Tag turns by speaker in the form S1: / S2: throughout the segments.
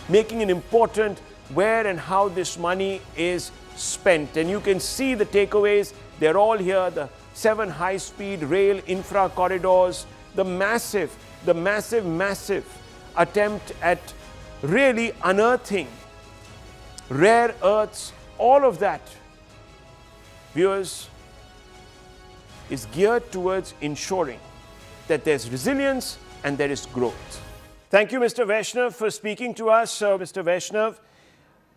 S1: making it important where and how this money is spent. And you can see the takeaways, they're all here, the 7 high-speed rail infra corridors, the massive attempt at really unearthing rare earths, all of that, viewers, is geared towards ensuring that there's resilience and there is growth. Thank you, Mr. Vaishnaw, for speaking to us. Mr. Vaishnaw,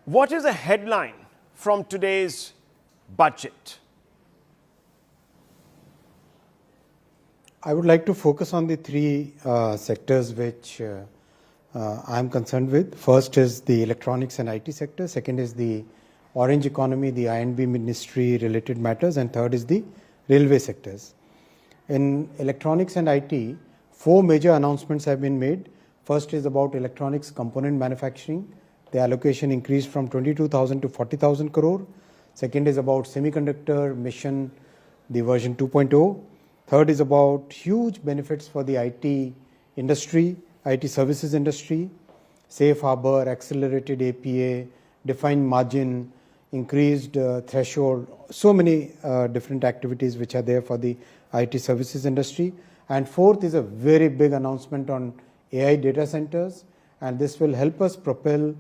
S1: what is the headline from today's budget?
S2: I would like to focus on the 3 sectors which I am concerned with. First is the electronics and IT sector. Second is the orange economy, the I&B ministry related matters. And third is the railway sectors. In electronics and IT, 4 major announcements have been made. First is about electronics component manufacturing. The allocation increased from 22,000 to 40,000 crore. Second is about semiconductor mission, the version 2.0. Third is about huge benefits for the IT industry, IT services industry, safe harbor, accelerated APA, defined margin, increased threshold, so many different activities which are there for the IT services industry. And fourth is a very big announcement on AI data centers, and this will help us propel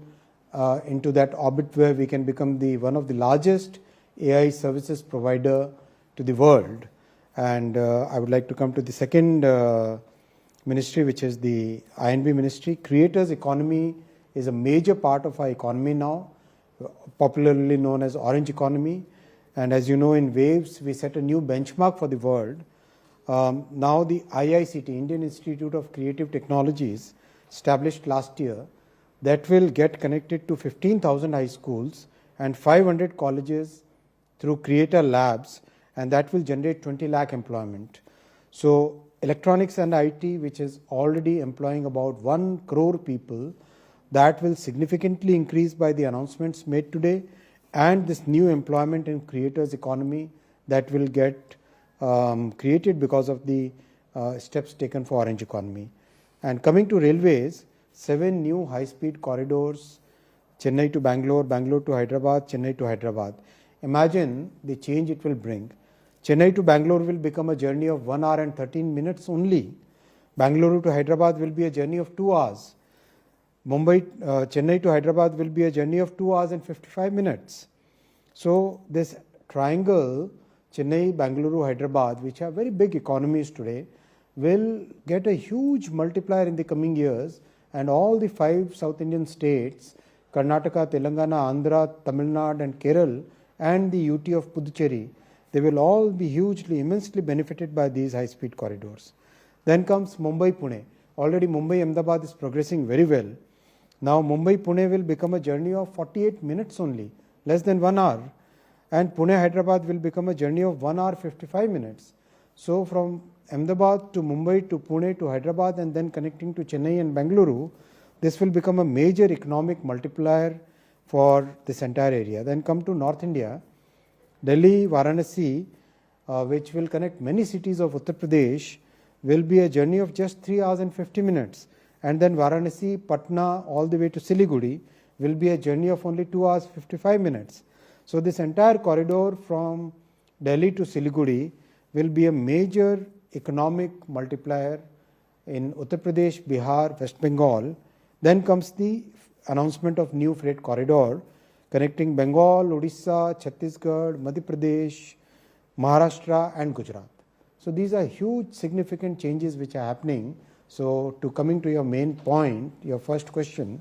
S2: into that orbit where we can become one of the largest AI services provider to the world. And I would like to come to the second ministry, which is the I&B ministry. Creators economy is a major part of our economy now, popularly known as orange economy. And as you know, in waves, we set a new benchmark for the world. Now the IICT, Indian Institute of Creative Technologies, established last year, that will get connected to 15,000 high schools and 500 colleges through creator labs, and that will generate 20 lakh employment. So electronics and IT, which is already employing about 1 crore people, that will significantly increase by the announcements made today, and this new employment in creators economy that will get created because of the steps taken for orange economy. And coming to railways, 7 new high-speed corridors, Chennai to Bangalore, Bangalore to Hyderabad, Chennai to Hyderabad. Imagine the change it will bring. Chennai to Bangalore will become a journey of 1 hour and 13 minutes only. Bangalore to Hyderabad will be a journey of 2 hours. Chennai to Hyderabad will be a journey of 2 hours and 55 minutes. So this triangle, Chennai, Bangalore, Hyderabad, which are very big economies today, will get a huge multiplier in the coming years, and all the 5 South Indian states, Karnataka, Telangana, Andhra, Tamil Nadu and Kerala, and the UT of Puducherry, they will all be hugely, immensely benefited by these high-speed corridors. Then comes Mumbai-Pune. Already Mumbai-Ahmedabad is progressing very well. Now Mumbai-Pune will become a journey of 48 minutes only, less than 1 hour. And Pune-Hyderabad will become a journey of 1 hour 55 minutes. So from Ahmedabad to Mumbai to Pune to Hyderabad and then connecting to Chennai and Bengaluru, this will become a major economic multiplier for this entire area. Then come to North India, Delhi, Varanasi, which will connect many cities of Uttar Pradesh, will be a journey of just 3 hours and 50 minutes. And then Varanasi, Patna, all the way to Siliguri will be a journey of only 2 hours 55 minutes. So this entire corridor from Delhi to Siliguri will be a major economic multiplier in Uttar Pradesh, Bihar, West Bengal. Then comes the announcement of new freight corridor connecting Bengal, Odisha, Chhattisgarh, Madhya Pradesh, Maharashtra and Gujarat. So these are huge significant changes which are happening. So to coming to your main point, your first question,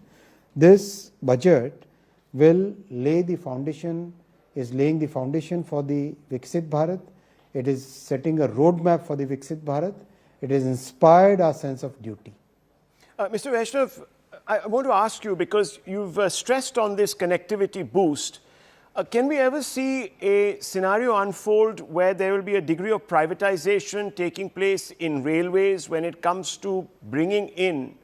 S2: this budget will lay the foundation, is laying the foundation for the Viksit Bharat. It is setting a roadmap for the Viksit Bharat. It has inspired our sense of duty.
S1: Mr. Vaishnaw, I want to ask you, because you've stressed on this connectivity boost, can we ever see a scenario unfold where there will be a degree of privatization taking place in railways when it comes to bringing in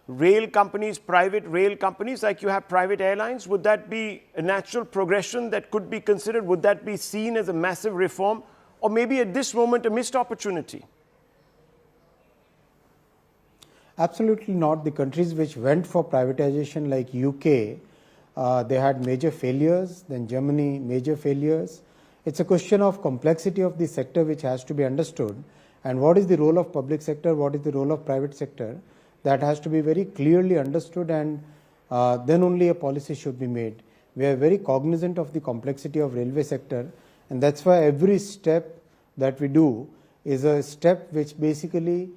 S1: rail companies, private rail companies, like you have private airlines? Would that be a natural progression that could be considered? Would that be seen as a massive reform, or maybe at this moment a missed opportunity?
S2: Absolutely not. The countries which went for privatization like UK, they had major failures, then Germany major failures. It's a question of complexity of the sector which has to be understood, and what is the role of public sector, what is the role of private sector, that has to be very clearly understood, and then only a policy should be made. We are very cognizant of the complexity of railway sector, and that's why every step that we do is a step which basically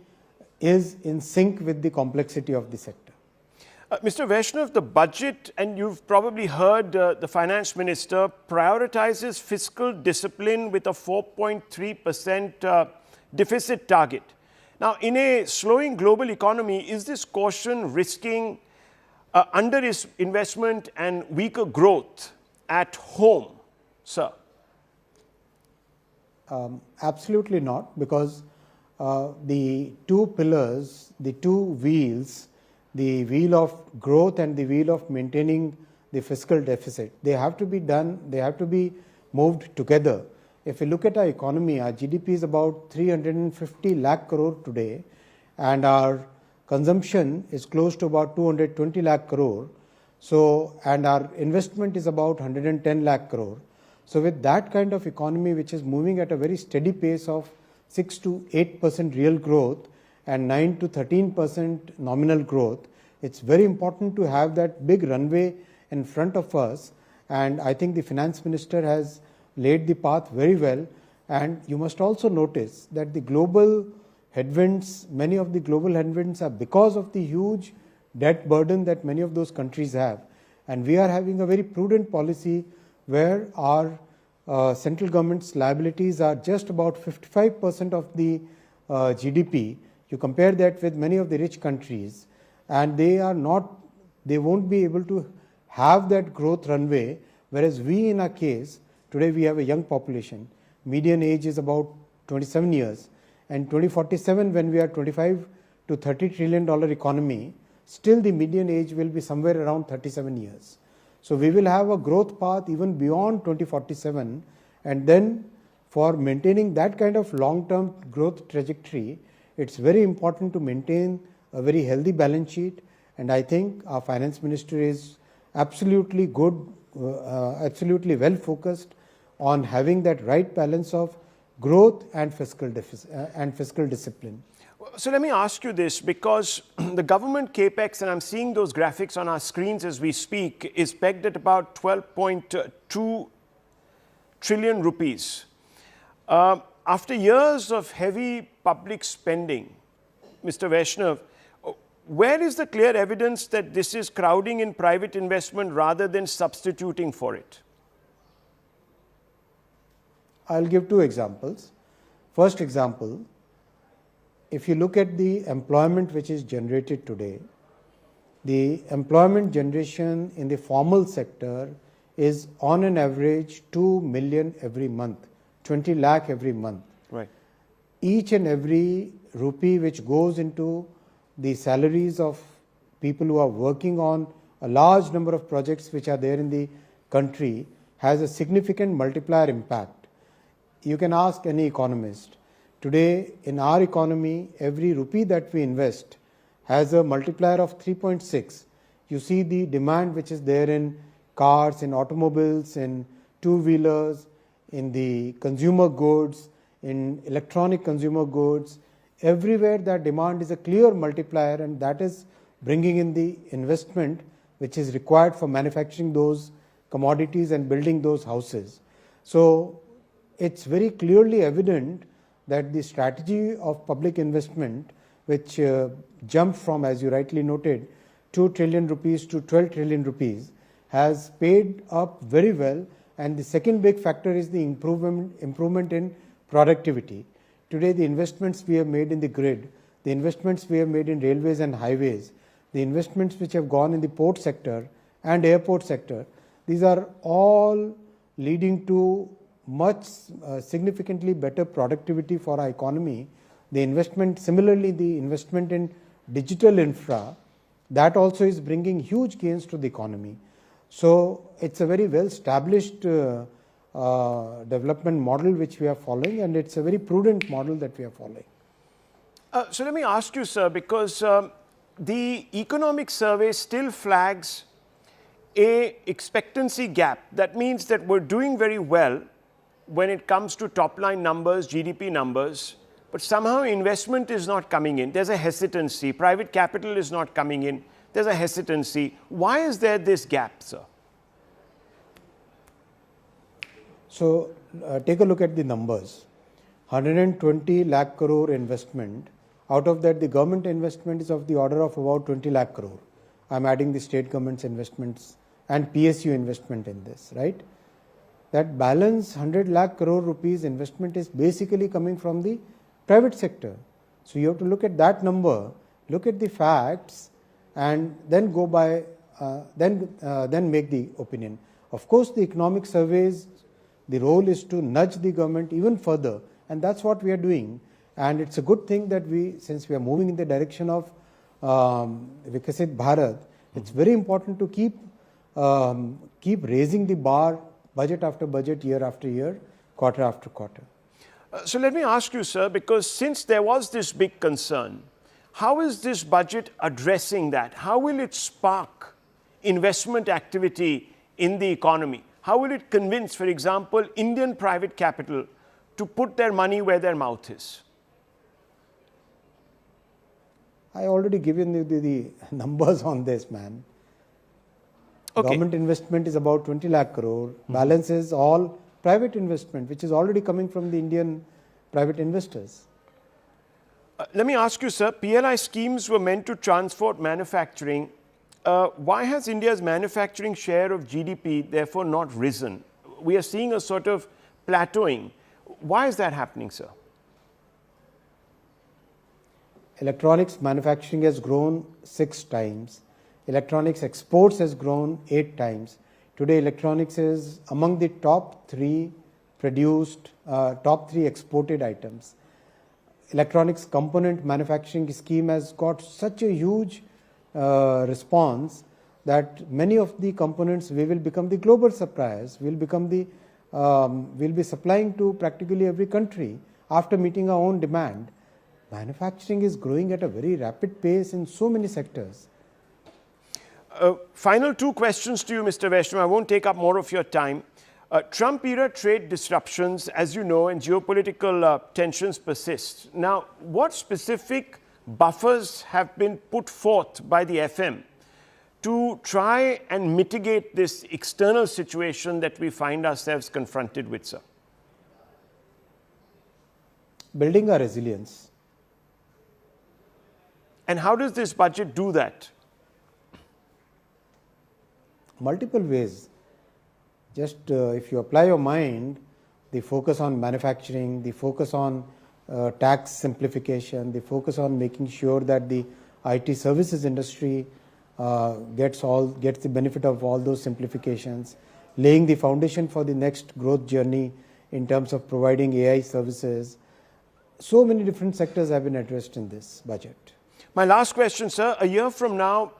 S2: is in sync with the complexity of the sector.
S1: Mr. Vaishnaw, the budget, and you've probably heard the finance minister, prioritizes fiscal discipline with a 4.3% deficit target. Now, in a slowing global economy, is this caution risking underinvestment and weaker growth at home, sir?
S2: Absolutely not, because the two pillars, the two wheels, the wheel of growth and the wheel of maintaining the fiscal deficit, they have to be done, they have to be moved together. If you look at our economy, our GDP is about 350 lakh crore today, and our consumption is close to about 220 lakh crore. So, and our investment is about 110 lakh crore. So with that kind of economy, which is moving at a very steady pace of 6 to 8% real growth and 9 to 13% nominal growth, it's very important to have that big runway in front of us. And I think the finance minister has laid the path very well. And you must also notice that the global headwinds, many of the global headwinds are because of the huge debt burden that many of those countries have. And we are having a very prudent policy where our central government's liabilities are just about 55% of the GDP. You compare that with many of the rich countries, and they won't be able to have that growth runway, whereas we, in our case, today we have a young population. Median age is about 27 years, and 2047, when we are 25 to $30 trillion economy, still the median age will be somewhere around 37 years. So we will have a growth path even beyond 2047, and then for maintaining that kind of long-term growth trajectory, it's very important to maintain a very healthy balance sheet. And I think our finance minister is absolutely good, absolutely well focused on having that right balance of growth and fiscal discipline.
S1: So let me ask you this, because the government capex, and I'm seeing those graphics on our screens as we speak, is pegged at about 12.2 trillion rupees. After years of heavy public spending, Mr. Vaishnaw, where is the clear evidence that this is crowding in private investment rather than substituting for it?
S2: I'll give two examples. First example, if you look at the employment which is generated today, the employment generation in the formal sector is on an average 2 million every month, 20 lakh every month.
S1: Right.
S2: Each and every rupee which goes into the salaries of people who are working on a large number of projects which are there in the country has a significant multiplier impact. You can ask any economist. Today, in our economy, every rupee that we invest has a multiplier of 3.6. You see the demand which is there in cars, in automobiles, in two-wheelers, in the consumer goods, in electronic consumer goods. Everywhere that demand is a clear multiplier, and that is bringing in the investment which is required for manufacturing those commodities and building those houses. So it's very clearly evident that the strategy of public investment, which jumped from, as you rightly noted, 2 trillion rupees to 12 trillion rupees, has paid up very well. And the second big factor is the improvement in productivity. Today, the investments we have made in the grid, the investments we have made in railways and highways, the investments which have gone in the port sector and airport sector, these are all leading to much significantly better productivity for our economy. The investment, similarly, the investment in digital infra, that also is bringing huge gains to the economy. So it's a very well established development model which we are following, and it's a very prudent model that we are following.
S1: So let me ask you, sir, because the economic survey still flags a expectancy gap. That means that we're doing very well when it comes to top line numbers, GDP numbers, but somehow investment is not coming in. There's a hesitancy. Private capital is not coming in. There's a hesitancy. Why is there this gap, sir?
S2: So take a look at the numbers. 120 lakh crore investment. Out of that, the government investment is of the order of about 20 lakh crore. I'm adding the state government's investments and PSU investment in this, right? That balance 100 lakh crore rupees investment is basically coming from the private sector. So you have to look at that number, look at the facts, and then go by, then make the opinion. Of course, the economic surveys, the role is to nudge the government even further, and that's what we are doing. And it's a good thing that since we are moving in the direction of Vikasit Bharat, it's very important to keep raising the bar, budget after budget, year after year, quarter after quarter.
S1: So let me ask you, sir, because since there was this big concern, how is this budget addressing that? How will it spark investment activity in the economy? How will it convince, for example, Indian private capital to put their money where their mouth is?
S2: I already given you the numbers on this, man. Okay. Government investment is about 20 lakh crore. Balance is all private investment, which is already coming from the Indian private investors.
S1: Let me ask you, sir, PLI schemes were meant to transport manufacturing. Why has India's manufacturing share of GDP therefore not risen? We are seeing a sort of plateauing. Why is that happening, sir?
S2: Electronics manufacturing has grown 6 times. Electronics exports has grown 8 times. Today, electronics is among the top 3 produced, top 3 exported items. Electronics component manufacturing scheme has got such a huge response that many of the components we will become the global suppliers. We'll be supplying to practically every country after meeting our own demand. Manufacturing is growing at a very rapid pace in so many sectors.
S1: Final 2 questions to you, Mr. Vaishnaw. I won't take up more of your time. Trump-era trade disruptions, as you know, and geopolitical tensions persist. Now, what specific buffers have been put forth by the FM to try and mitigate this external situation that we find ourselves confronted with, sir?
S2: Building our resilience.
S1: And how does this budget do that?
S2: Multiple ways. Just if you apply your mind, the focus on manufacturing, the focus on tax simplification, the focus on making sure that the IT services industry gets the benefit of all those simplifications, laying the foundation for the next growth journey in terms of providing AI services. So many different sectors have been addressed in this budget.
S1: My last question, sir. A year from now,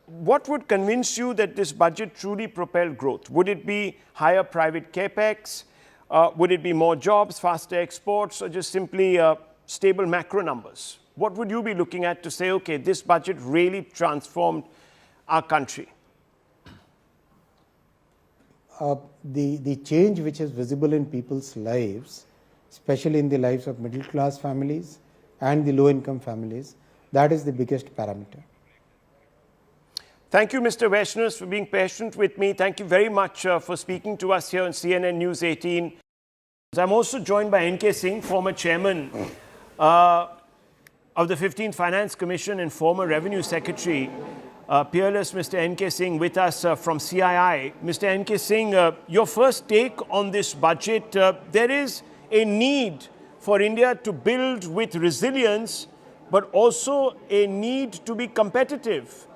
S1: what would convince you that this budget truly propelled growth? Would it be higher private capex? Would it be more jobs, faster exports, or just simply stable macro numbers? What would you be looking at to say, okay, this budget really transformed our country?
S2: The change which is visible in people's lives, especially in the lives of middle class families and the low income families, that is the biggest parameter.
S1: Thank you, Mr. Vaishnaw, for being patient with me. Thank you very much for speaking to us here on CNN News 18. I'm also joined by N.K. Singh, former chairman of the 15th Finance Commission and former Revenue Secretary. Peerless Mr. N.K. Singh with us from CII. Mr. N.K. Singh, your first take on this budget. There is a need for India to build with resilience, but also a need to be competitive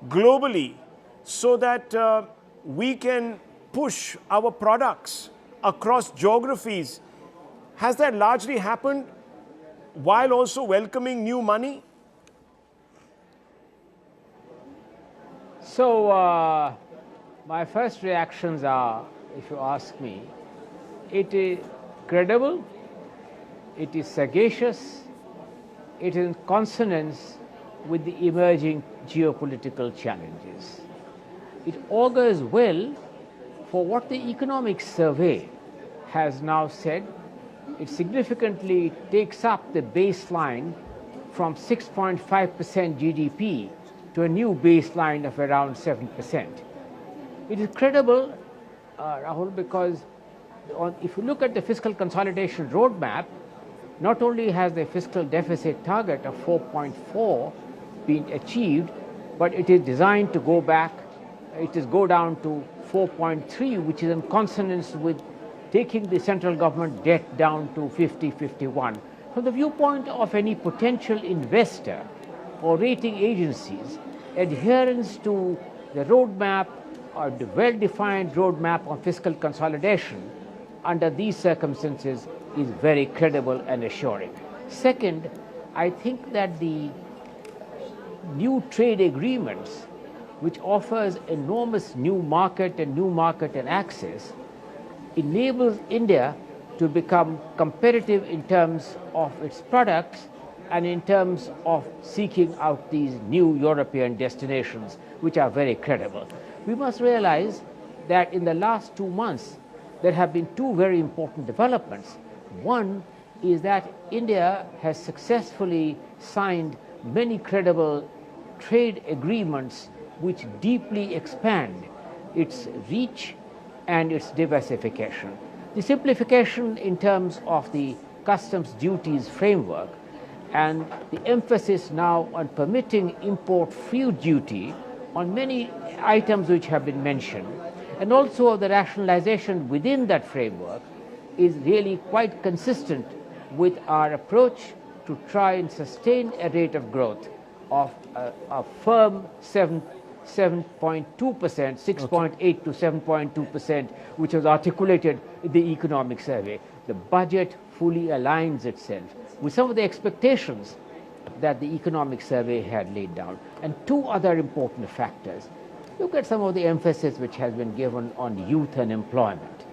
S1: globally so that we can push our products across geographies. Has that largely happened while also welcoming new money?
S3: So, my first reactions are, if you ask me, it is credible, it is sagacious, it is in consonance with the emerging geopolitical challenges. It augurs well for what the economic survey has now said. It significantly takes up the baseline from 6.5% GDP to a new baseline of around 7%. It is credible, Rahul, because if you look at the fiscal consolidation roadmap, not only has the fiscal deficit target of 4.4 been achieved, but it is designed to go down to 4.3, which is in consonance with taking the central government debt down to 50-51. From the viewpoint of any potential investor or rating agencies, adherence to the roadmap or the well-defined roadmap on fiscal consolidation under these circumstances is very credible and assuring. Second, I think that the new trade agreements, which offers enormous new market and access, enables India to become competitive in terms of its products and in terms of seeking out these new European destinations, which are very credible. We must realize that in the last 2 months, there have been two very important developments. One is that India has successfully signed many credible trade agreements which deeply expand its reach and its diversification. The simplification in terms of the customs duties framework and the emphasis now on permitting import-free duty on many items which have been mentioned, and also the rationalization within that framework, is really quite consistent with our approach to try and sustain a rate of growth of a firm 7.2%, 6.8 to 7.2%, which was articulated in the economic survey. The budget fully aligns itself with some of the expectations that the economic survey had laid down. And two other important factors. Look at some of the emphasis which has been given on youth and employment.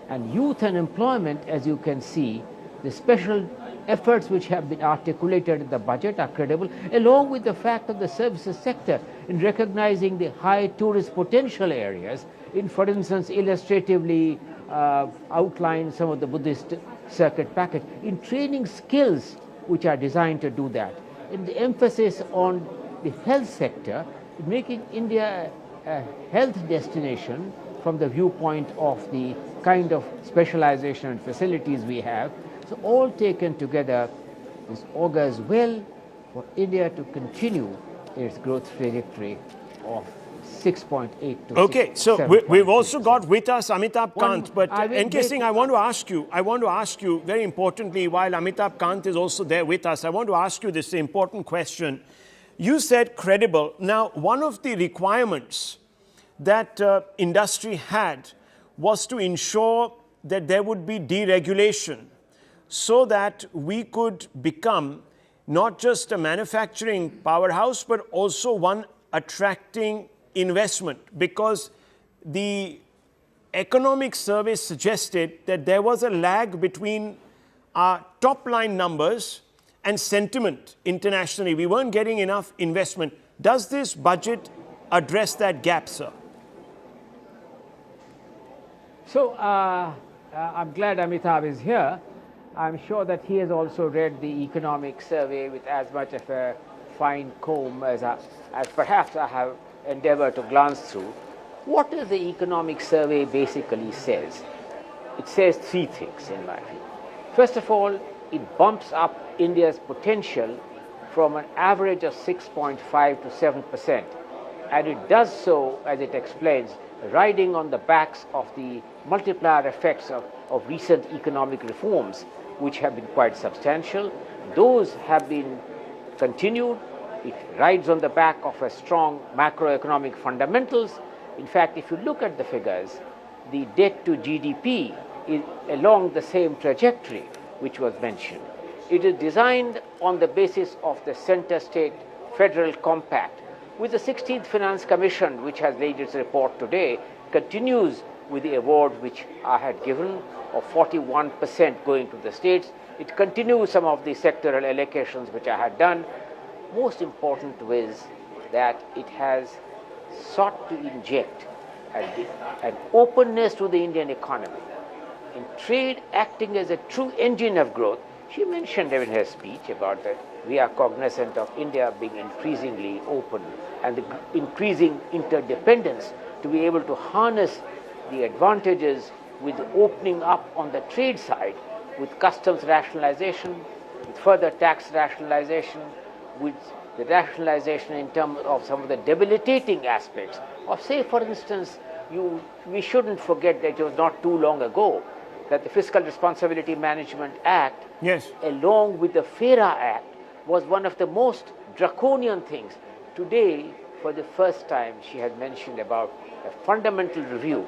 S3: And youth and employment, as you can see, the special efforts which have been articulated in the budget are credible, along with the fact of the services sector in recognizing the high tourist potential areas, in, for instance, illustratively outline some of the Buddhist circuit package, in training skills which are designed to do that. And the emphasis on the health sector, making India a health destination from the viewpoint of the kind of specialization and facilities we have. So all taken together, this augurs well for India to continue its growth trajectory of 6.8 to
S1: Okay,
S3: 6,
S1: so we've also got with us Amitabh
S3: One-
S1: Kant, but
S3: I will
S1: N.K.
S3: make-
S1: Singh, I want to ask you very importantly, while Amitabh Kant is also there with us, I want to ask you this important question. You said credible. Now, one of the requirements that industry had was to ensure that there would be deregulation so that we could become not just a manufacturing powerhouse, but also one attracting investment, because the economic survey suggested that there was a lag between our top line numbers and sentiment internationally. We weren't getting enough investment. Does this budget address that gap, sir?
S3: So I'm glad Amitabh is here. I'm sure that he has also read the economic survey with as much of a fine comb as perhaps I have endeavored to glance through. What does the economic survey basically says? It says three things in my view. First of all, it bumps up India's potential from an average of 6.5 to 7%. And it does so, as it explains, riding on the backs of the multiplier effects of recent economic reforms, which have been quite substantial. Those have been continued. It rides on the back of a strong macroeconomic fundamentals. In fact, if you look at the figures, the debt to GDP is along the same trajectory which was mentioned. It is designed on the basis of the center-state federal compact, with the 16th Finance Commission, which has laid its report today, continues with the award which I had given of 41% going to the states. It continues some of the sectoral allocations which I had done. most important is that it has sought to inject an openness to the Indian economy, in trade acting as a true engine of growth. She mentioned in her speech about that we are cognizant of India being increasingly open and the increasing interdependence to be able to harness the advantages with opening up on the trade side, with customs rationalization, with further tax rationalization, with the rationalization in terms of some of the debilitating aspects of, say, for instance, we shouldn't forget that it was not too long ago that the Fiscal Responsibility Management Act,
S1: Yes.
S3: along with the FERA Act, was one of the most draconian things. Today, for the first time, she has mentioned about a fundamental review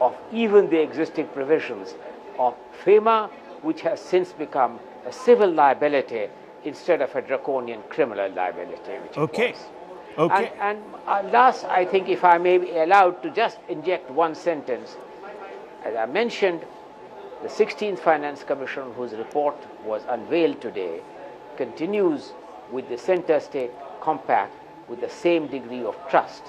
S3: of even the existing provisions of FEMA, which has since become a civil liability instead of a draconian criminal liability, which
S1: Okay.
S3: it was.
S1: Okay.
S3: And last, I think, if I may be allowed to just inject one sentence, as I mentioned, the 16th Finance Commission, whose report was unveiled today, continues with the center-state compact with the same degree of trust,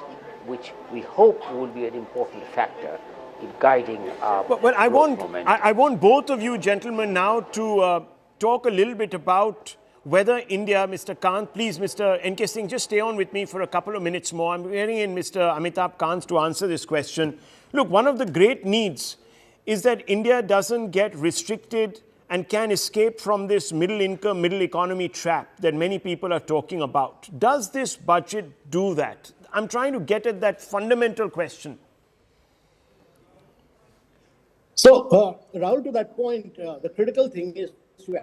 S3: which we hope will be an important factor in guiding our
S1: Well,
S3: growth momentum.
S1: I want both of you gentlemen now to talk a little bit about whether India, Mr. Kant, please, Mr. N.K. Singh, just stay on with me for a couple of minutes more. I'm hearing in Mr. Amitabh Kant to answer this question. Look, one of the great needs is that India doesn't get restricted and can escape from this middle income, middle economy trap that many people are talking about. Does this budget do that? I'm trying to get at that fundamental question.
S4: So, Rahul, to that point, the critical thing is to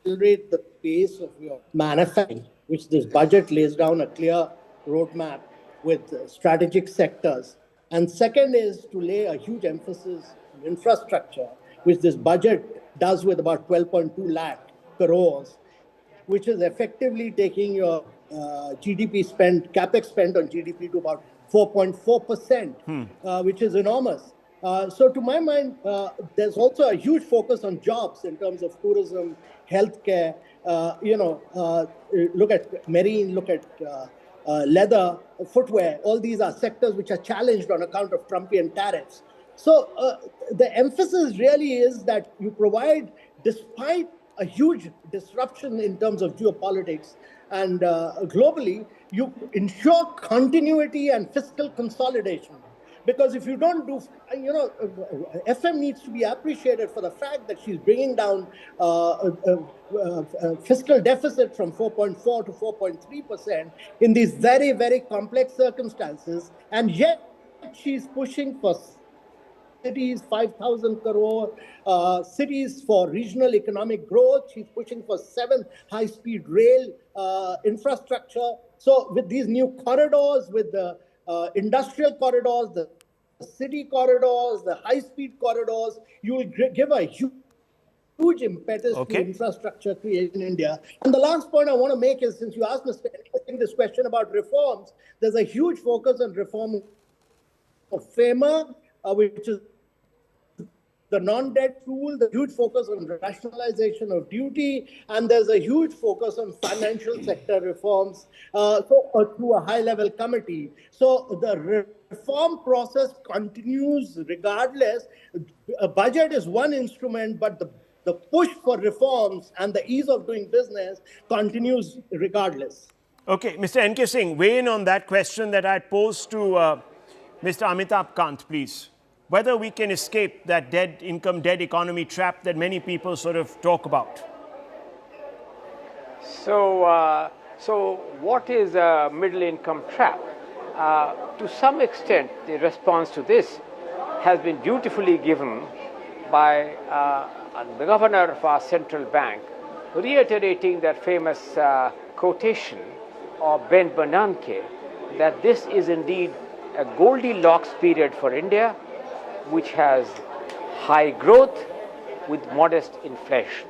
S4: accelerate the pace of your manufacturing, which this budget lays down a clear roadmap with strategic sectors. And second is to lay a huge emphasis on infrastructure, which this budget does with about 12.2 lakh crores, which is effectively taking your GDP spend, capex spend on GDP to about 4.4%, which is enormous. So to my mind, there's also a huge focus on jobs in terms of tourism, healthcare, look at marine, look at leather, footwear. All these are sectors which are challenged on account of Trumpian tariffs. So the emphasis really is that you provide, despite a huge disruption in terms of geopolitics and globally, you ensure continuity and fiscal consolidation. Because if you don't do, FM needs to be appreciated for the fact that she's bringing down fiscal deficit from 4.4 to 4.3% in these very, very complex circumstances. And yet she's pushing for cities, 5,000 crore, cities for regional economic growth. She's pushing for 7 high-speed rail infrastructure. So with these new corridors, with the industrial corridors, the city corridors, the high-speed corridors, you will give a huge impetus to infrastructure creation in India. And the last point I want to make is, since you asked Mr. N. this question about reforms, there's a huge focus on reform of FEMA, which is the non-debt rule, the huge focus on rationalization of duty, and there's a huge focus on financial sector reforms through a high-level committee. So the reform process continues regardless. A budget is one instrument, but the push for reforms and the ease of doing business continues regardless.
S1: Okay, Mr. N.K. Singh, weigh in on that question that I posed to Mr. Amitabh Kant, please. Whether we can escape that dead income, dead economy trap that many people sort of talk about.
S3: So what is a middle income trap? To some extent, the response to this has been beautifully given by the governor of our central bank, reiterating that famous quotation of Ben Bernanke, that this is indeed a Goldilocks period for India, which has high growth with modest inflation.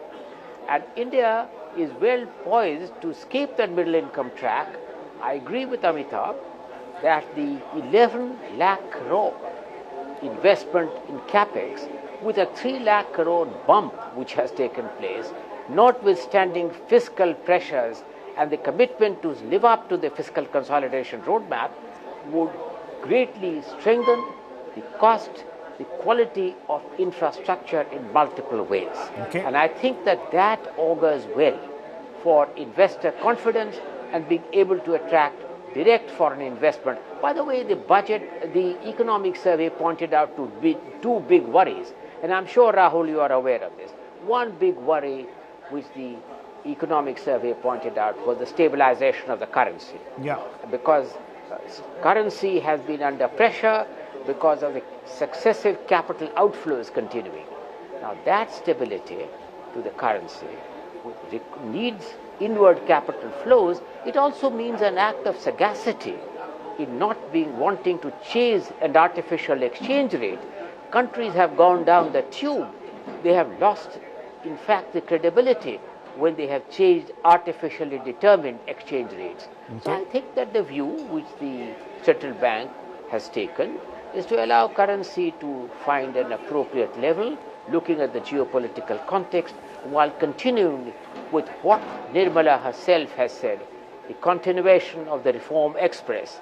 S3: And India is well poised to escape that middle income track. I agree with Amitabh that the 11 lakh crore investment in capex with a 3 lakh crore bump which has taken place notwithstanding fiscal pressures and the commitment to live up to the fiscal consolidation roadmap, would greatly strengthen the cost, the quality of infrastructure in multiple ways.
S1: Okay.
S3: And I think that that augurs well for investor confidence and being able to attract direct foreign investment. By the way, the budget, the economic survey pointed out to be two big worries, and I'm sure, Rahul, you are aware of this. One big worry which the economic survey pointed out was the stabilization of the currency.
S1: Yeah.
S3: Because currency has been under pressure because of the successive capital outflows continuing. Now that stability to the currency needs inward capital flows. It also means an act of sagacity in not wanting to chase an artificial exchange rate. Countries have gone down the tube. They have lost, in fact, the credibility when they have changed artificially determined exchange rates.
S1: Okay.
S3: So I think that the view which the central bank has taken is to allow currency to find an appropriate level, looking at the geopolitical context, while continuing with what Nirmala herself has said, the continuation of the reform express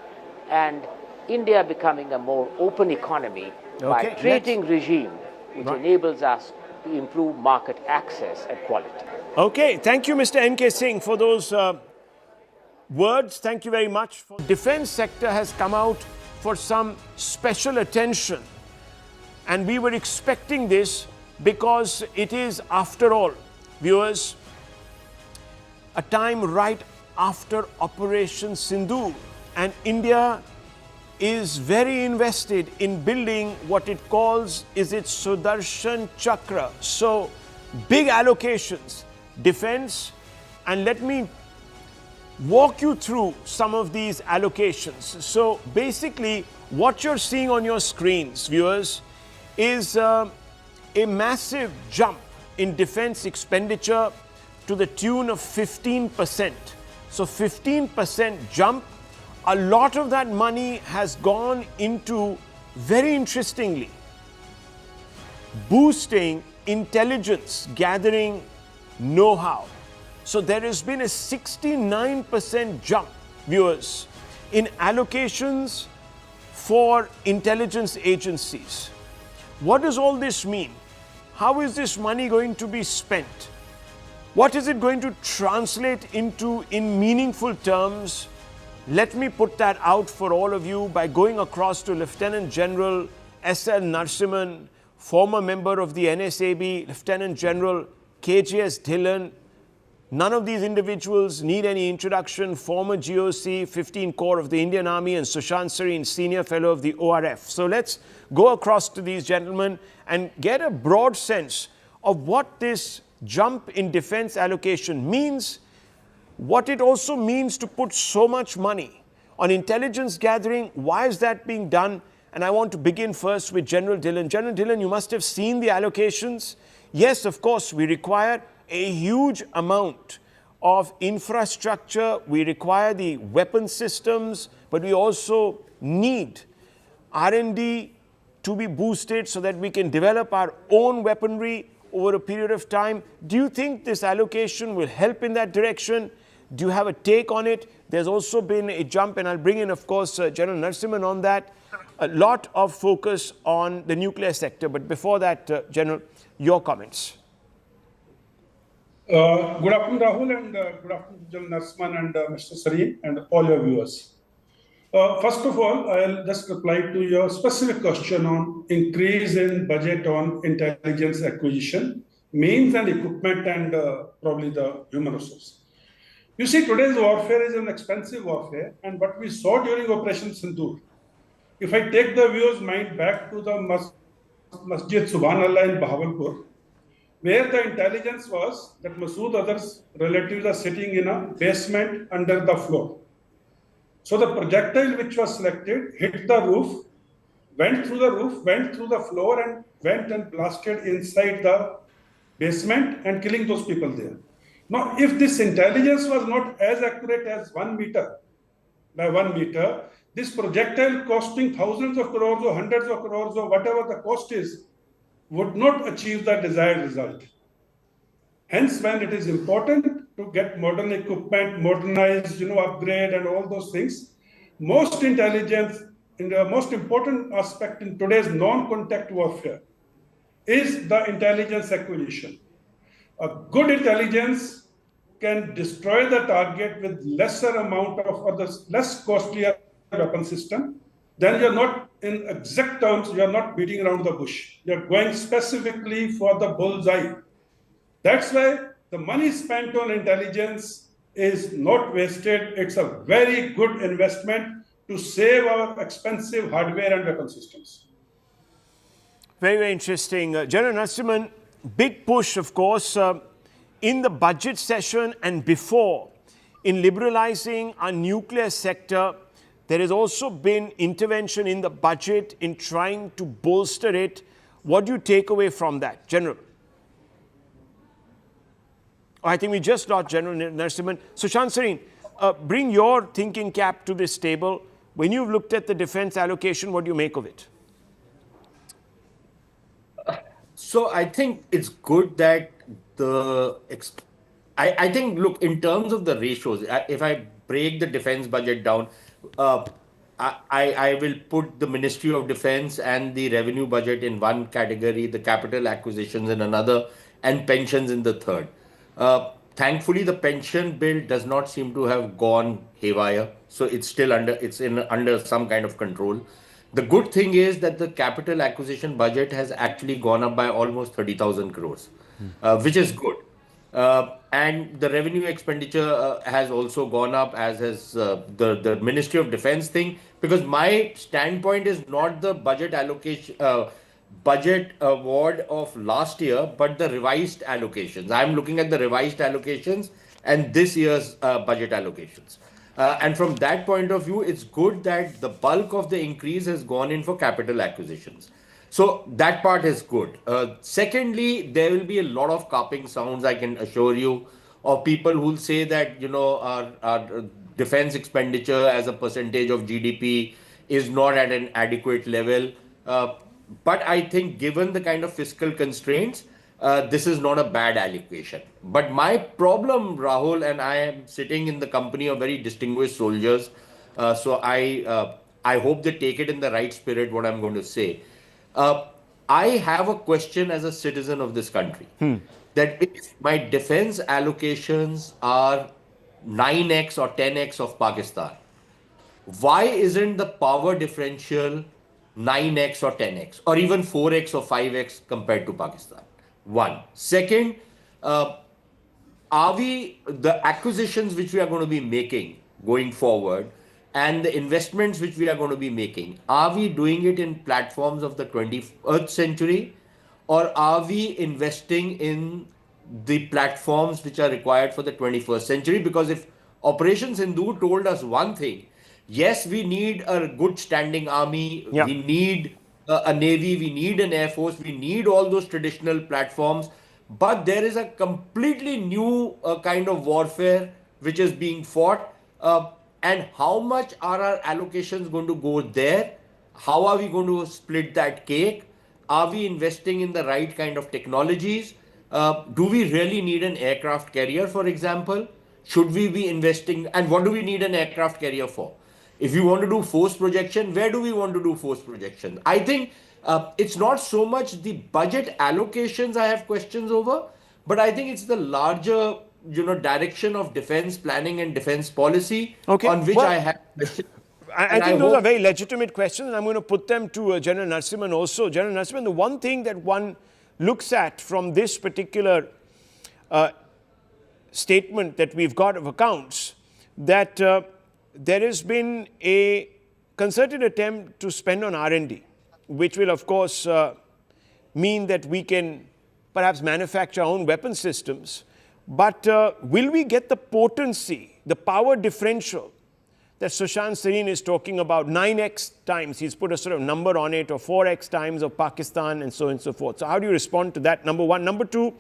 S3: and India becoming a more open economy by
S1: Okay,
S3: trading regime which
S1: Right.
S3: enables us to improve market access and quality.
S1: Okay, thank you, Mr. N.K. Singh, for those words. Thank you very much. Defense sector has come out for some special attention, and we were expecting this because it is, after all, viewers, a time right after Operation Sindoor, and India is very invested in building what it calls is its Sudarshan Chakra. So big allocations, defense, and let me walk you through some of these allocations. So basically what you're seeing on your screens, viewers, is a massive jump in defense expenditure to the tune of 15%. So 15% jump. A lot of that money has gone into, very interestingly, boosting intelligence gathering know-how. So there has been a 69% jump, viewers, in allocations for intelligence agencies. What does all this mean? How is this money going to be spent? What is it going to translate into in meaningful terms? Let me put that out for all of you by going across to Lieutenant General S.L. Narasimhan, former member of the NSAB, Lieutenant General KJS Dhillon. None of these individuals need any introduction. Former GOC, 15 Corps of the Indian Army, and Sushant Sareen, Senior Fellow of the ORF. So let's go across to these gentlemen and get a broad sense of what this jump in defense allocation means, what it also means to put so much money on intelligence gathering. Why is that being done? And I want to begin first with General Dhillon. General Dhillon, you must have seen the allocations. Yes, of course, we require a huge amount of infrastructure. We require the weapon systems, but we also need R&D to be boosted so that we can develop our own weaponry over a period of time. Do you think this allocation will help in that direction? Do you have a take on it? There's also been a jump, and I'll bring in, of course, General Narasimhan on that. A lot of focus on the nuclear sector. But before that, General, your comments.
S5: Good afternoon, Rahul, and good afternoon, General Narasimhan and Mr. Sareen and all your viewers. First of all, I'll just reply to your specific question on increase in budget on intelligence acquisition, means and equipment, and probably the human resource. You see, today's warfare is an expensive warfare, and what we saw during Operation Sindoor, if I take the viewer's mind back to the Masjid Subhanallah in Bahawalpur, where the intelligence was that Masood Azhar's relatives are sitting in a basement under the floor. So the projectile which was selected hit the roof, went through the floor, and went and blasted inside the basement and killing those people there. Now, if this intelligence was not as accurate as 1 meter by 1 meter, this projectile costing thousands of crores or hundreds of crores or whatever the cost is, would not achieve the desired result. Hence, when it is important to get modern equipment, modernized, upgrade and all those things, most intelligence in the most important aspect in today's non-contact warfare is the intelligence acquisition. A good intelligence can destroy the target with lesser amount of or the less costlier weapon system. Then you're not, in exact terms, you're not beating around the bush. You're going specifically for the bullseye. That's why the money spent on intelligence is not wasted. It's a very good investment to save our expensive hardware and weapon systems.
S1: Very, very interesting. General Narasimhan, big push, of course, in the budget session and before in liberalizing our nuclear sector. There has also been intervention in the budget in trying to bolster it. What do you take away from that, General? I think we just lost General Narasimhan. Sushant Sareen, bring your thinking cap to this table. When you've looked at the defense allocation, what do you make of it?
S6: So I think it's good that I think, look, in terms of the ratios, if I break the defense budget down, I will put the Ministry of Defense and the revenue budget in one category, the capital acquisitions in another, and pensions in the third. Thankfully, the pension bill does not seem to have gone haywire, so it's still under some kind of control. The good thing is that the capital acquisition budget has actually gone up by almost 30,000 crores, which is good. And the revenue expenditure has also gone up, as has the Ministry of Defense thing, because my standpoint is not the budget allocation, budget award of last year, but the revised allocations. I'm looking at the revised allocations and this year's budget allocations. And from that point of view, it's good that the bulk of the increase has gone in for capital acquisitions. So that part is good. Secondly, there will be a lot of carping sounds, I can assure you, of people who will say that, our defense expenditure as a percentage of GDP is not at an adequate level. But I think given the kind of fiscal constraints, this is not a bad allocation. But my problem, Rahul, and I am sitting in the company of very distinguished soldiers, so I hope they take it in the right spirit, what I'm going to say. I have a question as a citizen of this country, that if my defense allocations are 9x or 10x of Pakistan, why isn't the power differential 9x or 10x or even 4x or 5x compared to Pakistan? One. Second, are the acquisitions which we are going to be making going forward and the investments which we are going to be making, are we doing it in platforms of the 21st century, or are we investing in the platforms which are required for the 21st century? Because if Operation Sindoor told us one thing, yes, we need a good standing army, we need a navy, we need an air force, we need all those traditional platforms, but there is a completely new kind of warfare which is being fought. And how much are our allocations going to go there? How are we going to split that cake? Are we investing in the right kind of technologies? Do we really need an aircraft carrier, for example? Should we be investing? And what do we need an aircraft carrier for? If you want to do force projection, where do we want to do force projection? I think it's not so much the budget allocations I have questions over, but I think it's the larger direction of defense planning and defense policy on which I have questions.
S1: I think those are very legitimate questions, and I'm going to put them to General Narasimhan also. General Narasimhan, the one thing that one looks at from this particular statement that we've got of accounts, that there has been a concerted attempt to spend on R&D, which will, of course, mean that we can perhaps manufacture our own weapon systems. But will we get the potency, the power differential that Sushant Sareen is talking about, 9x times, he's put a sort of number on it, or 4x times of Pakistan, and so on and so forth. So how do you respond to that, number one? Number two,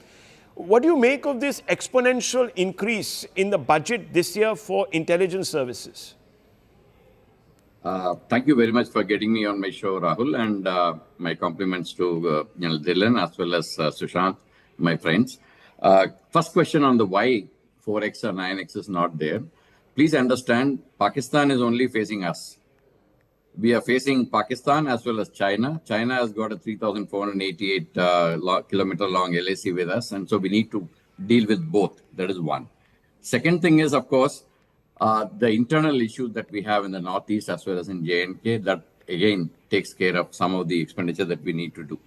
S1: what do you make of this exponential increase in the budget this year for intelligence services?
S7: Thank you very much for getting me on my show, Rahul, and my compliments to General Dhillon as well as Sushant, my friends. First question on the why 4x or 9x is not there. Please understand, Pakistan is only facing us. We are facing Pakistan as well as China. China has got a 3,488 kilometer long LAC with us, and so we need to deal with both. That is one. Second thing is, of course, the internal issues that we have in the Northeast as well as in J&K, that again takes care of some of the expenditure that we need to do.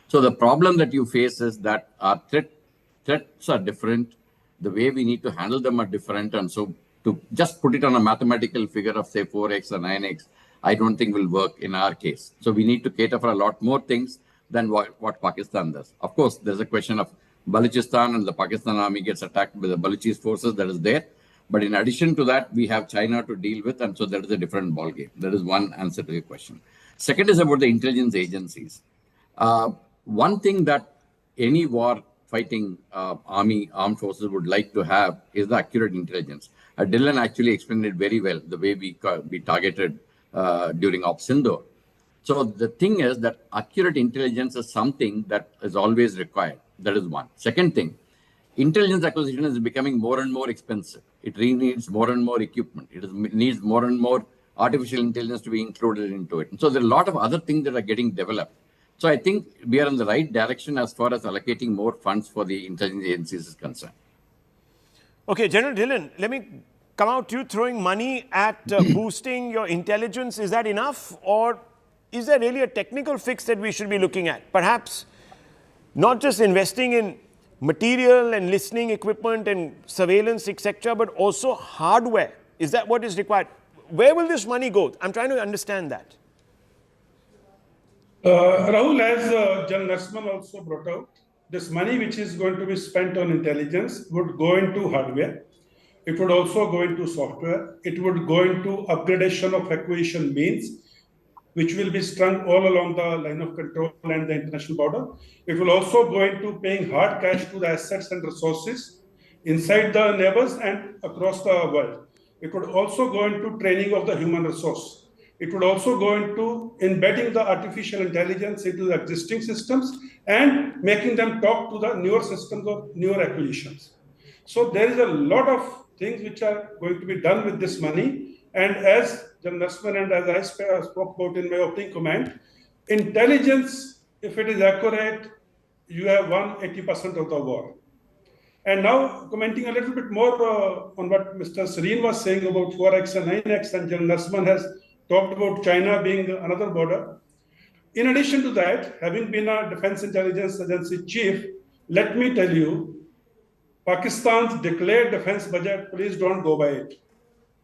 S7: So the problem that you face is that our threats are different. The way we need to handle them are different. And so to just put it on a mathematical figure of say 4x or 9x, I don't think will work in our case. So we need to cater for a lot more things than what Pakistan does. Of course, there's a question of Balochistan and the Pakistan army gets attacked by the Balochis forces that is there. But in addition to that, we have China to deal with. And so that is a different ballgame. That is one answer to your question. Second is about the intelligence agencies. One thing that any war fighting armed forces would like to have is the accurate intelligence. Dylan actually explained it very well, the way we targeted during Op Sindoor. So the thing is that accurate intelligence is something that is always required. That is one. Second thing, intelligence acquisition is becoming more and more expensive. It really needs more and more equipment. It needs more and more artificial intelligence to be included into it. And so there are a lot of other things that are getting developed. So I think we are in the right direction as far as allocating more funds for the intelligence agencies is concerned.
S1: Okay, General Dhillon, let me come out to you throwing money at boosting your intelligence. Is that enough? Or is there really a technical fix that we should be looking at? Perhaps not just investing in material and listening equipment and surveillance, etc., but also hardware. Is that what is required? Where will this money go? I'm trying to understand that.
S5: Rahul, as General Narsman also brought out, this money which is going to be spent on intelligence would go into hardware. It would also go into software. It would go into upgradation of acquisition means, which will be strung all along the line of control and the international border. It will also go into paying hard cash to the assets and resources inside the neighbors and across the world. It would also go into training of the human resource. It would also go into embedding the artificial intelligence into the existing systems and making them talk to the newer systems or newer acquisitions. So there is a lot of things which are going to be done with this money. And as General Narsman and as I spoke about in my opening comment, intelligence, if it is accurate, you have won 80% of the war. And now commenting a little bit more on what Mr. Serene was saying about 4x and 9x, and General Narsman has talked about China being another border. In addition to that, having been a Defense Intelligence Agency chief, let me tell you, Pakistan's declared defense budget, please don't go by it.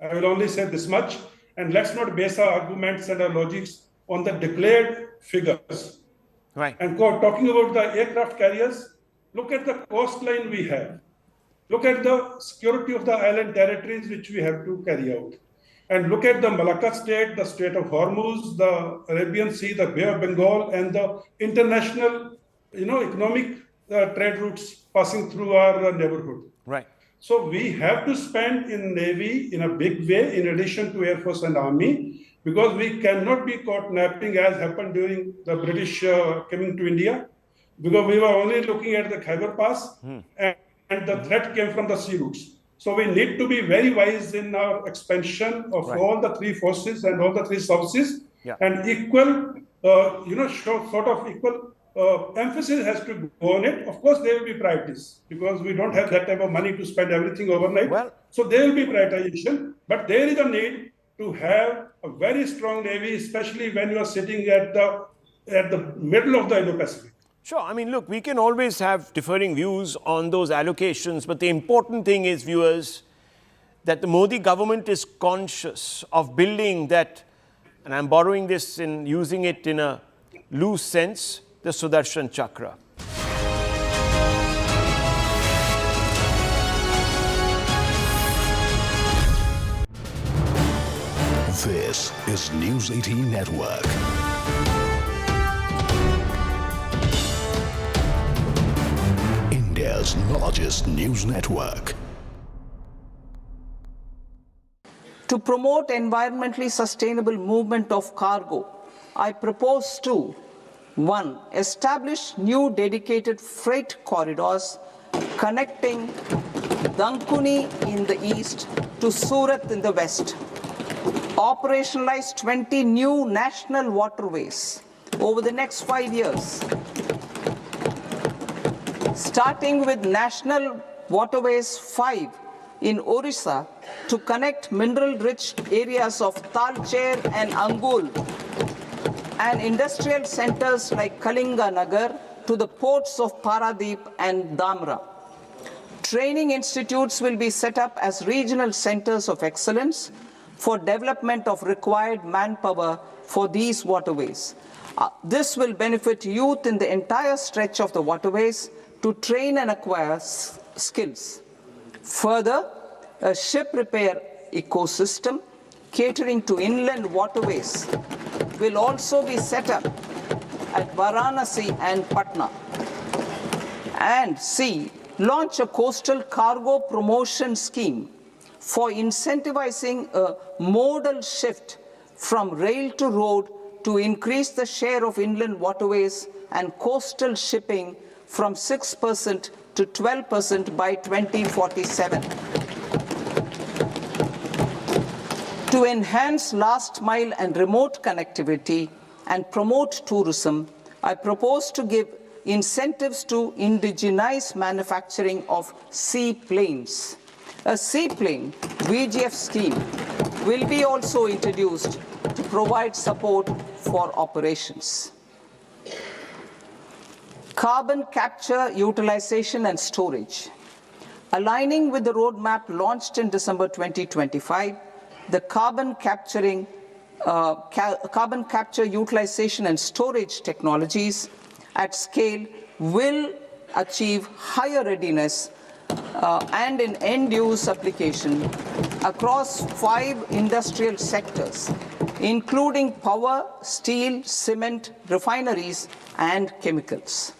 S5: I will only say this much, and let's not base our arguments and our logics on the declared figures.
S1: Right.
S5: And talking about the aircraft carriers, look at the coastline we have. Look at the security of the island territories which we have to carry out. And look at the Malacca State, the Strait of Hormuz, the Arabian Sea, the Bay of Bengal, and the international, economic trade routes passing through our neighborhood.
S1: Right.
S5: So we have to spend in Navy in a big way, in addition to Air Force and Army, because we cannot be caught napping as happened during the British coming to India, because we were only looking at the Khyber Pass and the threat came from the sea routes. So we need to be very wise in our expansion of all the three forces and all the three services, and equal, sort of equal emphasis has to go on it. Of course, there will be priorities because we don't have that type of money to spend everything overnight. So there will be prioritization, but there is a need to have a very strong Navy, especially when you are sitting at the middle of the Indo-Pacific.
S1: Sure. I mean, look, we can always have differing views on those allocations, but the important thing is, viewers, that the Modi government is conscious of building that, and I'm borrowing this and using it in a loose sense, the Sudarshan Chakra.
S8: This is News 18 Network. India's largest news network.
S9: To promote environmentally sustainable movement of cargo, I propose to 1. Establish new dedicated freight corridors connecting Dankuni in the east to Surat in the west. Operationalize 20 new national waterways over the next 5 years. Starting with National Waterways 5 in Orissa to connect mineral-rich areas of Talcher and Angul and industrial centers like Kalinga Nagar to the ports of Paradeep and Dhamra. Training institutes will be set up as regional centers of excellence for development of required manpower for these waterways. This will benefit youth in the entire stretch of the waterways to train and acquire skills. Further, a ship repair ecosystem catering to inland waterways will also be set up at Varanasi and Patna. And C, launch a coastal cargo promotion scheme for incentivizing a modal shift from rail to road to increase the share of inland waterways and coastal shipping from 6% to 12% by 2047. To enhance last mile and remote connectivity and promote tourism, I propose to give incentives to indigenize manufacturing of seaplanes. A seaplane VGF scheme will be also introduced to provide support for operations. Carbon capture, utilization and storage. Aligning with the roadmap launched in December 2025, the carbon capture, utilization and storage technologies at scale will achieve higher readiness and in end-use application across 5 industrial sectors, including power, steel, cement, refineries, and chemicals.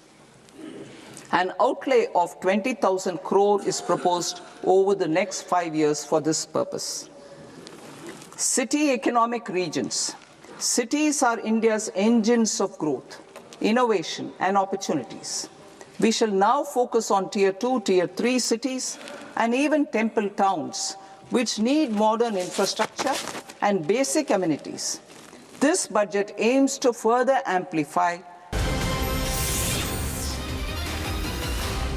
S9: An outlay of 20,000 crore is proposed over the next 5 years for this purpose. City economic regions. Cities are India's engines of growth, innovation, and opportunities. We shall now focus on Tier 2, Tier 3 cities, and even temple towns, which need modern infrastructure and basic amenities. This budget aims to further amplify.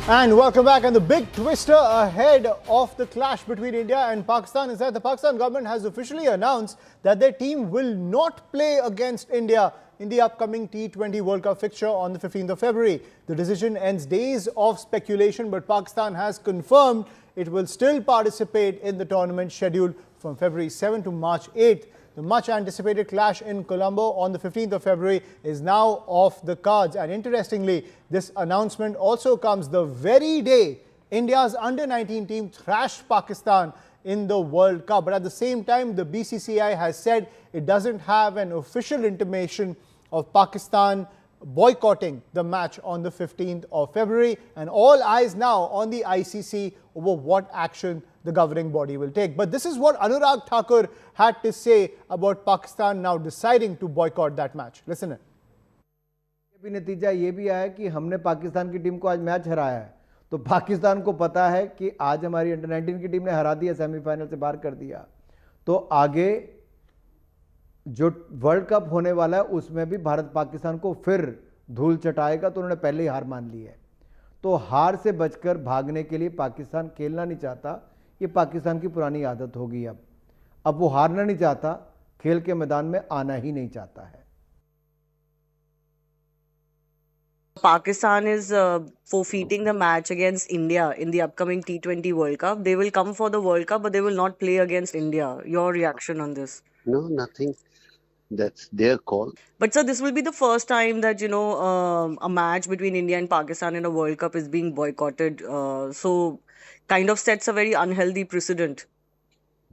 S1: And welcome back. And the big twister ahead of the clash between India and Pakistan is that the Pakistan government has officially announced that their team will not play against India in the upcoming T20 World Cup fixture on the 15th of February. The decision ends days of speculation, but Pakistan has confirmed it will still participate in the tournament scheduled from February 7 to March 8th. The much anticipated clash in Colombo on the 15th of February is now off the cards. And interestingly, this announcement also comes the very day India's under-19 team thrashed Pakistan in the World Cup. But at the same time, the BCCI has said it doesn't have an official intimation of Pakistan boycotting the match on the 15th of February. And all eyes now on the ICC over what action the governing body will take. But this is what Anurag Thakur had to say about Pakistan now deciding to boycott that match. Listen in.
S10: नतीजा ये भी आया कि हमने पाकिस्तान की team को आज match हराया है, तो पाकिस्तान को पता है कि आज हमारी अंडर-19 की टीम ने हरा दिया, सेमीफाइनल से बाहर कर दिया, तो आगे जो वर्ल्ड कप होने वाला है उसमें भी भारत पाकिस्तान को फिर धूल चटाएगा, तो उन्होंने पहले ही हार मान ली है। तो हार से बचकर भागने के लिए पाकिस्तान खेलना नहीं चाहता, ये पाकिस्तान की पुरानी आदत होगी। अब वो हारना नहीं चाहता, खेल के मैदान में आना ही नहीं चाहता है।
S11: Pakistan is forfeiting the match against India in the upcoming T20 World Cup. They will come for the World Cup, but they will not play against India. Your reaction on this?
S12: No, nothing. That's their call.
S11: But sir, this will be the first time that, a match between India and Pakistan in a World Cup is being boycotted. So kind of sets a very unhealthy precedent.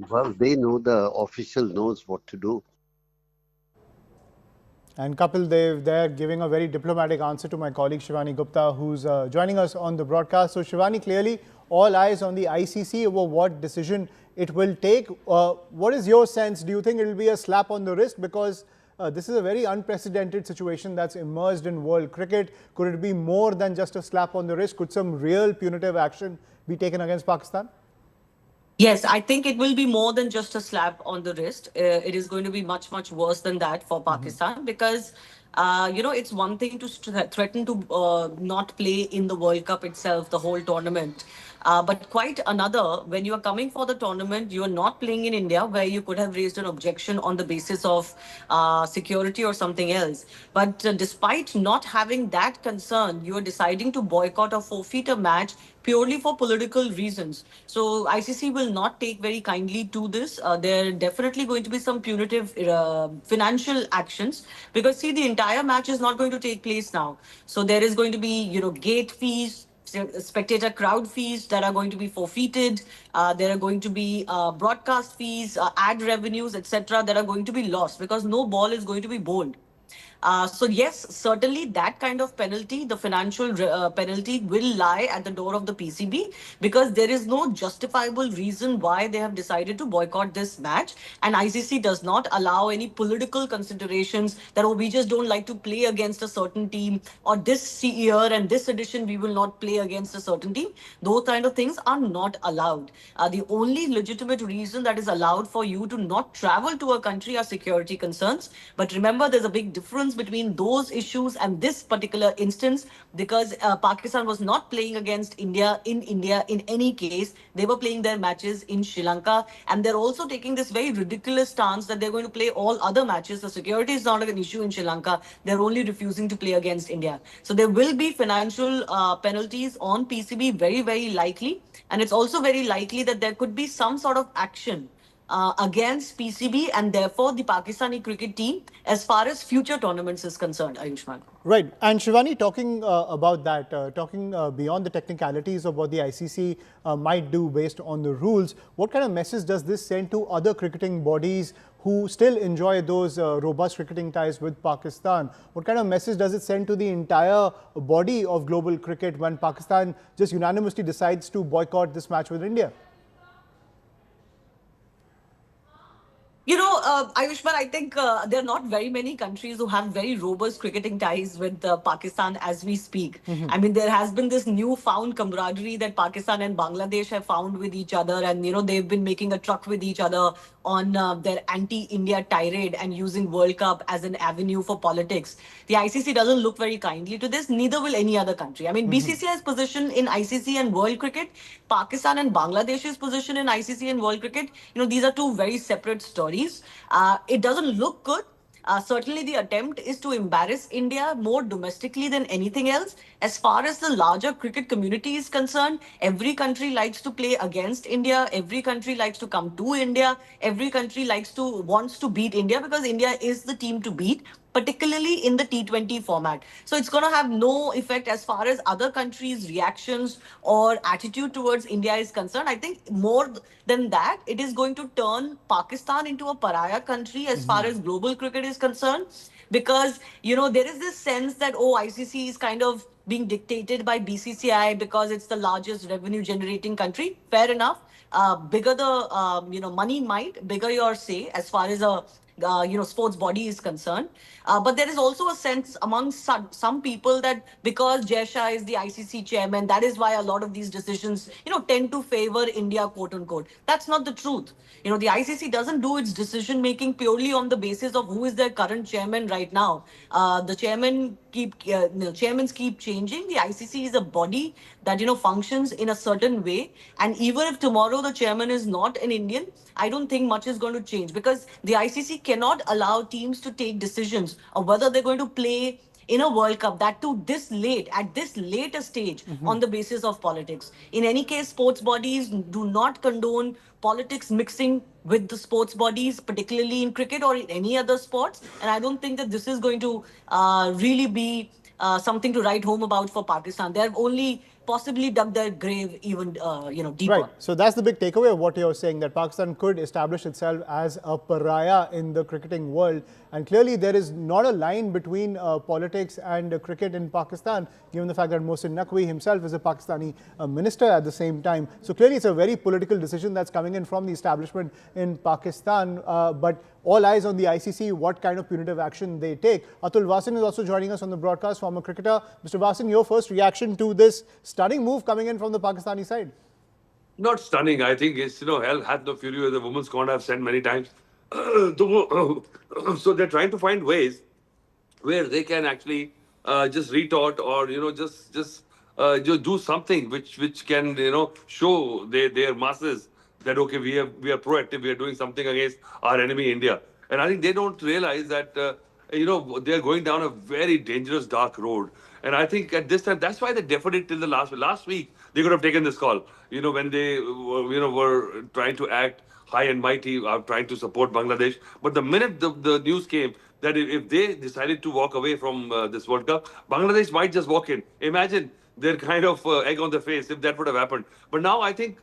S12: Well, they know, the official knows what to do.
S1: And Kapil Dev there giving a very diplomatic answer to my colleague Shivani Gupta, who's joining us on the broadcast. So Shivani, clearly all eyes on the ICC over what decision it will take. What is your sense? Do you think it will be a slap on the wrist? Because
S13: this is a very unprecedented situation that's emerged in world cricket. Could it be more than just a slap on the wrist? Could some real punitive action be taken against Pakistan?
S11: Yes, I think it will be more than just a slap on the wrist. It is going to be much, much worse than that for Pakistan because, it's one thing to threaten to not play in the World Cup itself, the whole tournament. But quite another, when you are coming for the tournament, you are not playing in India where you could have raised an objection on the basis of security or something else. But despite not having that concern, you are deciding to boycott or forfeit a match purely for political reasons. So ICC will not take very kindly to this. There are definitely going to be some punitive financial actions because see, the entire match is not going to take place now. So there is going to be, gate fees, spectator crowd fees that are going to be forfeited. There are going to be broadcast fees, ad revenues, etc., that are going to be lost because no ball is going to be bowled. So yes, certainly that kind of penalty, the financial penalty will lie at the door of the PCB because there is no justifiable reason why they have decided to boycott this match. And ICC does not allow any political considerations that, oh, we just don't like to play against a certain team or this year and this edition we will not play against a certain team. Those kind of things are not allowed. The only legitimate reason that is allowed for you to not travel to a country are security concerns. But remember, there's a big difference between those issues and this particular instance because Pakistan was not playing against India in any case. They were playing their matches in Sri Lanka, and they're also taking this very ridiculous stance that they're going to play all other matches. The security is not an issue in Sri Lanka. They're only refusing to play against India. So there will be financial penalties on PCB, very, very likely. And it's also very likely that there could be some sort of action against PCB and therefore the Pakistani cricket team as far as future tournaments is concerned, Ayushman.
S13: Right. And Shivani, talking about that, talking beyond the technicalities of what the ICC might do based on the rules, what kind of message does this send to other cricketing bodies who still enjoy those robust cricketing ties with Pakistan? What kind of message does it send to the entire body of global cricket when Pakistan just unanimously decides to boycott this match with India?
S11: Ayushman, I think there are not very many countries who have very robust cricketing ties with Pakistan as we speak. I mean, there has been this newfound camaraderie that Pakistan and Bangladesh have found with each other. And, they've been making a truck with each other on their anti-India tirade and using World Cup as an avenue for politics. The ICC doesn't look very kindly to this. Neither will any other country. I mean, BCCI's position in ICC and world cricket, Pakistan and Bangladesh's position in ICC and world cricket, these are two very separate stories. It doesn't look good. Certainly, the attempt is to embarrass India more domestically than anything else. As far as the larger cricket community is concerned, every country likes to play against India. Every country likes to come to India. Every country wants to beat India because India is the team to beat, particularly in the T20 format. So it's going to have no effect as far as other countries' reactions or attitude towards India is concerned. I think more than that, it is going to turn Pakistan into a pariah country as far as global cricket is concerned. Because, there is this sense that, ICC is kind of being dictated by BCCI because it's the largest revenue generating country. Fair enough. Bigger the, money might, bigger your say as far as a sports body is concerned. But there is also a sense among some people that because Jai Shah is the ICC chairman, that is why a lot of these decisions, tend to favor India, quote unquote. That's not the truth. The ICC doesn't do its decision making purely on the basis of who is their current chairman right now. The chairmans keep changing. The ICC is a body that, functions in a certain way. And even if tomorrow the chairman is not an Indian, I don't think much is going to change because the ICC cannot allow teams to take decisions of whether they're going to play in a World Cup, that too at this later stage on the basis of politics. In any case, sports bodies do not condone politics mixing with the sports bodies, particularly in cricket or in any other sports. And I don't think that this is going to really be something to write home about for Pakistan. They've only possibly dug their grave even deeper.
S13: Right. So that's the big takeaway of what you're saying, that Pakistan could establish itself as a pariah in the cricketing world. And clearly there is not a line between politics and cricket in Pakistan, given the fact that Mohsin Naqvi himself is a Pakistani minister at the same time. So clearly it's a very political decision that's coming in from the establishment in Pakistan. But all eyes on the ICC, what kind of punitive action they take. Atul Vasin is also joining us on the broadcast, former cricketer. Mr. Vasin, your first reaction to this stunning move coming in from the Pakistani side?
S14: Not stunning. I think it's, hell hath no fury, as the women's corner have said many times. So they're trying to find ways where they can actually just retort or, just do something which can, show their masses that, okay, we are proactive, we are doing something against our enemy, India. And I think they don't realize that, they're going down a very dangerous, dark road. And I think at this time, that's why they deferred it till the last week. They could have taken this call, when they were trying to act high and mighty, trying to support Bangladesh. But the minute the news came that if they decided to walk away from this World Cup, Bangladesh might just walk in. Imagine their kind of egg on the face if that would have happened. But now I think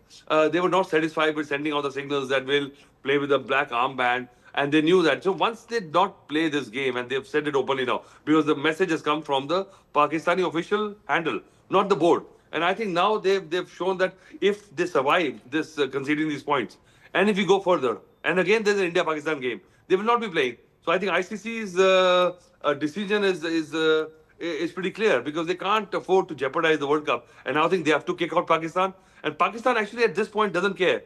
S14: they were not satisfied with sending all the signals that will play with a black armband. And they knew that. So once they did not play this game, and they've said it openly now, because the message has come from the Pakistani official handle, not the board. And I think now they've shown that if they survive this conceding these points, and if you go further, and again there's an India-Pakistan game, they will not be playing. So I think ICC's decision is pretty clear, because they can't afford to jeopardize the World Cup. And now I think they have to kick out Pakistan. And Pakistan actually at this point doesn't care.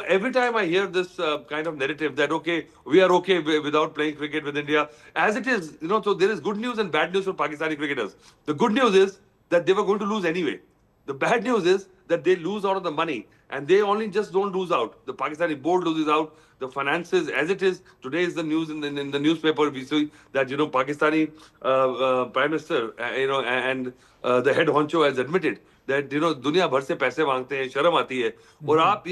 S14: Every time I hear this kind of narrative that, okay, we are okay without playing cricket with India, as it is, so there is good news and bad news for Pakistani cricketers. The good news is that they were going to lose anyway. The bad news is that they lose out of the money, and they only just don't lose out. The Pakistani board loses out. The finances, as it is, today is the news in the newspaper. We see that, Pakistani Prime Minister, and the head honcho has admitted that, दुनिया भर से पैसे मांगते हैं, शर्म आती है. और आप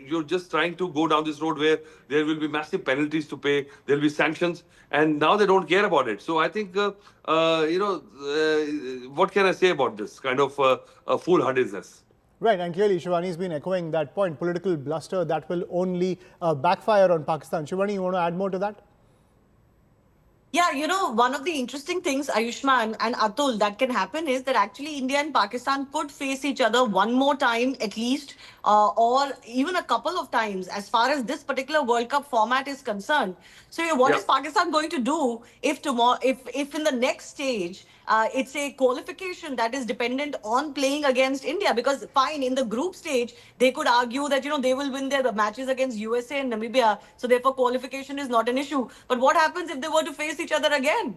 S14: you're just trying to go down this road where there will be massive penalties to pay, there will be sanctions, and now they don't care about it. So I think, what can I say about this kind of foolhardiness?
S13: Right, and clearly Shivani has been echoing that point, political bluster that will only backfire on Pakistan. Shivani, you want to add more to that?
S11: Yeah, one of the interesting things, Ayushman and Atul, that can happen is that actually India and Pakistan could face each other one more time at least, or even a couple of times as far as this particular World Cup format is concerned. So what is Pakistan going to do if tomorrow, if in the next stage, it's a qualification that is dependent on playing against India? Because fine, in the group stage, they could argue that, they will win their matches against USA and Namibia. So therefore, qualification is not an issue. But what happens if they were to face each other again?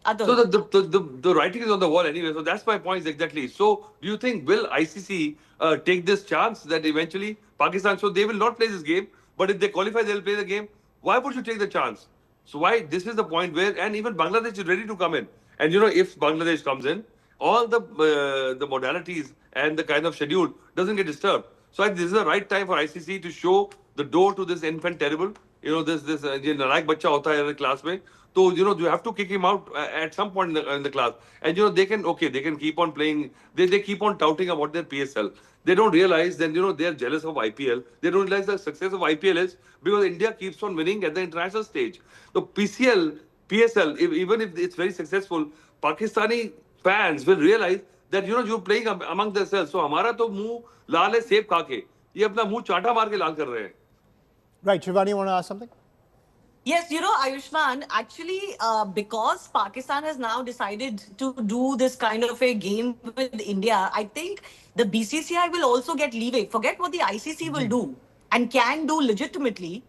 S11: Atul.
S14: So the writing is on the wall anyway. So that's my point exactly. So do you think, will ICC take this chance that eventually Pakistan, so they will not play this game, but if they qualify, they'll play the game? Why would you take the chance? So why, this is the point where, and even Bangladesh is ready to come in. And if Bangladesh comes in, all the modalities and the kind of schedule doesn't get disturbed. So I think this is the right time for ICC to show the door to this infant terrible. This nalayak bacha hota hai in class mein. So, you have to kick him out at some point in the class. And, they can keep on playing. They keep on touting about their PSL. They don't realize that, they're jealous of IPL. They don't realize the success of IPL is because India keeps on winning at the international stage. So PSL, even if it's very successful, Pakistani fans will realize that, you're playing among themselves. So, हमारा तो मुंह लाल है सेब खा के, ये अपना मुंह चाटा मार के लाल कर रहे हैं.
S13: Right, Shivani, you want to ask something?
S11: Yes, Ayushman, actually, because Pakistan has now decided to do this kind of a game with India, I think the BCCI will also get leeway. Forget what the ICC will do and can do legitimately.